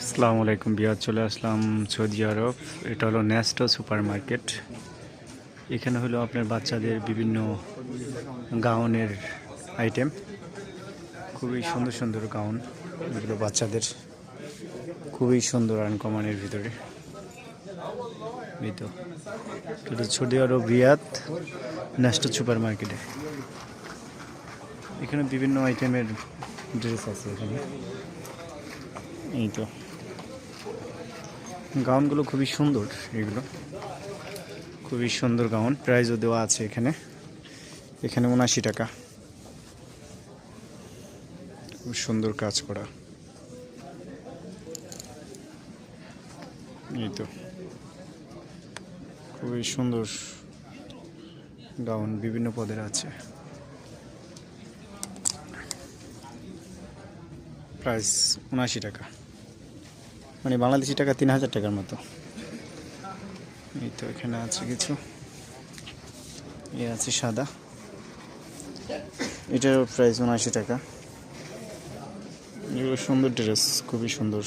আসসালামু আলাইকুম বিয়ার, চলে আসলাম সৌদি আরব। এটা হলো নেস্টো সুপার মার্কেট। এখানে হলো আপনার বাচ্চাদের বিভিন্ন গাউনের আইটেম, খুবই সুন্দর সুন্দর গাউন। এগুলো বাচ্চাদের খুবই সুন্দর আনকমনের ভিতরে। এই তো এটা সৌদি আরব রিয়াদ নেস্টো সুপার মার্কেটে। এখানে বিভিন্ন আইটেমের ড্রেস আছে। এখানে এই তো গাউনগুলো খুবই সুন্দর, এগুলো খুবই সুন্দর গাউন। প্রাইসও দেওয়া আছে এখানে। এখানে 79 টাকা। খুব সুন্দর কাজ করা। এই তো খুবই সুন্দর গাউন, বিভিন্ন পদের আছে। প্রাইস 79 টাকা, মানে বাংলাদেশি টাকা 3000 টাকার মতো। এই তো এখানে আছে কিছু, এ আছে সাদা, এটার প্রাইস 79 টাকা। এগুলো সুন্দর ড্রেস, খুবই সুন্দর।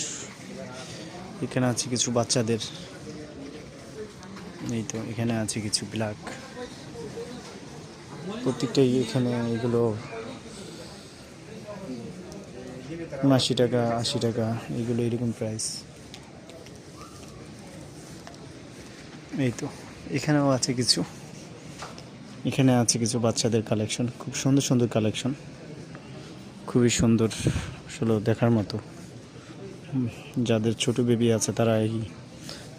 এখানে আছে কিছু বাচ্চাদের। এই তো এখানে আছে কিছু ব্ল্যাক, প্রত্যেকটাই এখানে এগুলো 79 টাকা, 80 টাকা, এগুলো এরকম প্রাইস। এই তো এখানেও আছে কিছু, এখানে আছে কিছু বাচ্চাদের কালেকশন, খুব সুন্দর সুন্দর কালেকশন, খুবই সুন্দর, আসলে দেখার মতো। যাদের ছোট বেবি আছে তারা এই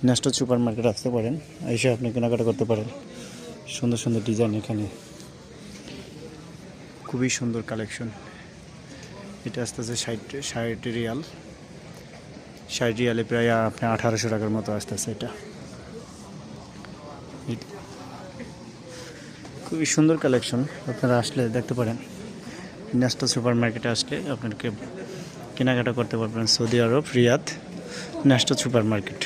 নেস্টো সুপার মার্কেট আসতে পারেন, এসে আপনি কেনাকাটা করতে পারেন। সুন্দর সুন্দর ডিজাইন এখানে, খুবই সুন্দর কালেকশন। এটা আসতেছে 60 রিয়াল। 60 রিয়ালে প্রায় আপনার 1800 টাকার মতো আসতেছে। এটা খুবই সুন্দর কালেকশন, আপনারা আসলে দেখতে পারেন। নেস্টো সুপার মার্কেটে আসলে আপনাকে কেনাকাটা করতে পারবেন। সৌদি আরব রিয়াদ নেস্টো সুপার মার্কেট।